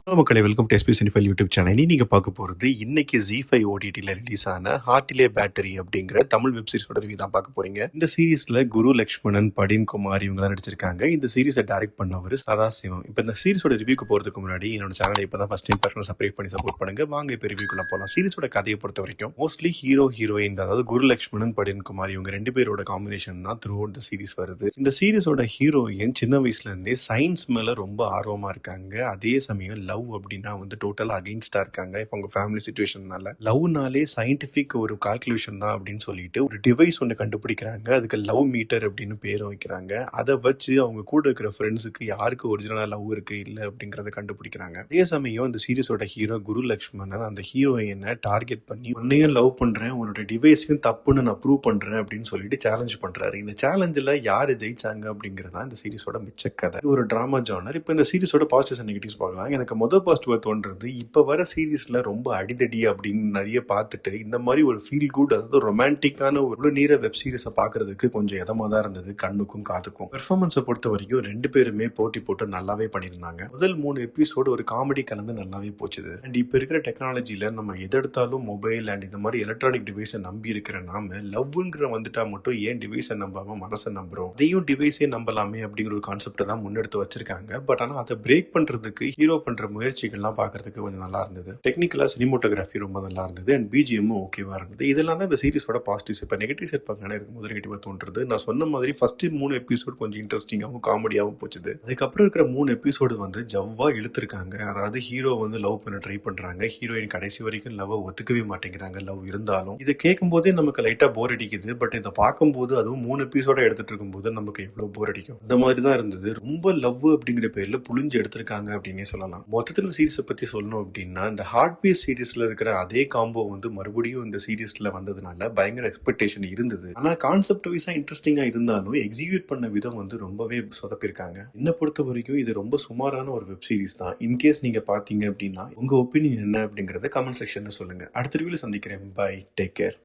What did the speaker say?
Hello மக்களை, welcome to SP cinephile YouTube channel. நீங்க பார்க்க போறது இன்னைக்கு ஜி5 ஓடிடில ரிலீஸ் ஆன ஹார்ட்டிலே பேட்டரி அப்படிங்கிற தமிழ் வெப் சீரிஸோட ரிவ்யூ தான் பார்க்க போறீங்க. இந்த சீரிஸ்ல குரு லக்ஷ்மணன், படீன் குமார் இவங்க நடிச்சிருக்காங்க. இந்த சீரிஸை டைரக்ட் பண்ணவர் சதாசிவம். இப்போ இந்த சீரிஸோட ரிவ்யூக்கு போறதுக்கு முன்னாடி என்னோட சேனலை இப்பதான் ஃபர்ஸ்ட் டைம் பார்க்கணும், சப்ஸ்கிரைப் பண்ணி சப்போர்ட் பண்ணுங்க. வாங்க இப்போ ரிவ்யூக்குள்ள போகலாம். சீரிஸோட கதையை பொறுத்த வரைக்கும் மோஸ்ட்லி ஹீரோ ஹீரோயின், அதாவது குரு லக்ஷ்மணன், படீன் குமார் இவங்க ரெண்டு பேரோட காம்பினேஷன் தான் த்ரூ அவுட் த சீரிஸ் வருது. இந்த சீரிஸோட ஹீரோயின் சின்ன வயசுல இருந்தே சயின்ஸ் மேல ரொம்ப ஆர்வமா இருக்காங்க. அதே சமயம் லவ் அப்படின்னா டோட்டலா அகைன்ஸ்டா இருக்காங்க. அவங்க ஃபேமிலி சிச்சுவேஷன்னால லவ்னாலே சயின்டிபிக் ஒரு கால்குலேஷன் தான் அப்படின்னு சொல்லிட்டு ஒரு டிவைஸ் ஒன்று கண்டுபிடிக்கிறாங்க. அதுக்கு லவ் மீட்டர் அப்படின்னு பேரும் வைக்கிறாங்க. அதை வச்சு அவங்க கூட இருக்கிற ஃப்ரெண்ட்ஸுக்கு யாருக்கு ஒரிஜினலா லவ் இருக்கு இல்ல அப்படிங்கறத கண்டுபிடிக்கிறாங்க. அதே சமயம் இந்த சீரிஸோட ஹீரோ குரு லக்ஷ்மணன் அந்த ஹீரோயினை டார்கெட் பண்ணி உன்னையும் லவ் பண்றேன், உன்னோட டிவைஸையும் தப்புன்னு நான் ப்ரூவ் பண்றேன் அப்படின்னு சொல்லிட்டு சேலஞ்ச் பண்றாரு. இந்த சேலஞ்சில் யாரு ஜெயிச்சாங்க அப்படிங்கறதா இந்த சீரிஸோட மிச்ச கதை. ஒரு டிராமா ஜானர். இப்போ இந்த சீரிஸோட பாசிட்டிவ்ஸ் அண்ட் நெகட்டிவ்ஸ் பார்க்கலாம். எனக்கு முதல் பாசிட்டிவ் தோன்றது இப்ப வர சீரீஸ்ல ரொம்ப அடிதடி அப்படின்னு நிறைய பார்த்துட்டு இந்த மாதிரி ஒரு ஃபீல் குட், அதாவது ரொமான்டிக்கான ஒரு நீர வெப் சீரிஸை பாக்குறதுக்கு கொஞ்சம் இதமா தான் இருந்தது கண்ணுக்கும் காதுக்கும். பெர்ஃபார்மன்ஸை பொறுத்த வரைக்கும் ரெண்டு பேருமே போட்டி போட்டு நல்லாவே பண்ணியிருந்தாங்க. முதல் 3 எபிசோடு ஒரு காமெடி கலந்து நல்லாவே போச்சுது. அண்ட் இப்ப இருக்கிற டெக்னாலஜில நம்ம எதெடுத்தாலும் மொபைல் அண்ட் இந்த மாதிரி எலக்ட்ரானிக் டிவைஸை நம்பி இருக்கிற நாம லவ்ங்கிற வந்துட்டா மட்டும் ஏன் டிவைஸை நம்பாம மனசை நம்புறோம், அதையும் டிவைஸே நம்பலாமே அப்படிங்கிற ஒரு கான்செப்ட் தான் முன்னெடுத்து வச்சிருக்காங்க. பட் ஆனா அதை பிரேக் பண்றதுக்கு ஹீரோ பண்ற முயற்சிகள்லாம் பார்க்கறதுக்கு கொஞ்சம் நல்லா இருந்தது. டெக்னிக்கலா சினிமோட்டோகிராஃபி ரொம்ப நல்லா இருந்தது அண்ட் பிஜிஎம்மும் ஓகேவா இருந்தது. இதெல்லாம் தான் இந்த சீரிஸோட பாசிட்டிவ்ஸ். இப்போ நெகட்டிவ் செட் பார்க்கலாம் இருக்கும்போது நெகட்டிவா தோன்றது. நான் சொன்ன மாதிரி ஃபர்ஸ்ட் 3 எபிசோடு கொஞ்சம் இன்ட்ரெஸ்டிங்காகவும் காமெடியாகவும் போச்சுது. அதுக்கப்புறம் இருக்கிற 3 எபிசோடு ஜவ்வா இழுத்துருக்காங்க. அதாவது ஹீரோ லவ் பண்ண ட்ரை பண்றாங்க, ஹீரோயின் கடைசி வரைக்கும் லவ் ஒத்துக்கவே மாட்டேங்கிறாங்க. லவ் இருந்தாலும் இதை கேட்கும் போதே நமக்கு லைட்டா போர் அடிக்குது. பட் இதை பார்க்கும்போது அதுவும் 3 எபிசோட எடுத்துட்டு இருக்கும்போது நமக்கு எவ்வளவு போர் அடிக்கும். அந்த மாதிரி தான் இருந்தது. ரொம்ப லவ் அப்படிங்கிற பேர்ல புளிஞ்சு எடுத்திருக்காங்க அப்படின்னே சொல்லலாம். மொத்தத்தில் சீரிஸை பத்தி சொல்லணும் அப்படின்னா இந்த ஹார்ட் பீஸ் சீரிஸ்ல இருக்கிற அதே காம்போ மறுபடியும் இந்த சீரிஸ்ல வந்ததுனால பயங்கர எக்ஸ்பெக்டேஷன் இருந்தது. ஆனா கான்செப்ட் வைஸா இன்ட்ரெஸ்டிங்கா இருந்தாலும் எக்ஸிக்யூட் பண்ண விதம் ரொம்பவே சொதப்பிருக்காங்க. என்ன பொறுத்த வரைக்கும் இது ரொம்ப சுமாரான ஒரு வெப் சீரிஸ் தான். இன்கேஸ் நீங்க பாத்தீங்க அப்படின்னா உங்க ஒப்பீனியன் என்ன அப்படிங்கறத கமெண்ட் செக்ஷன்ல சொல்லுங்க. அடுத்த ரிவ்யூல சந்திக்கிறேன். Bye, take care.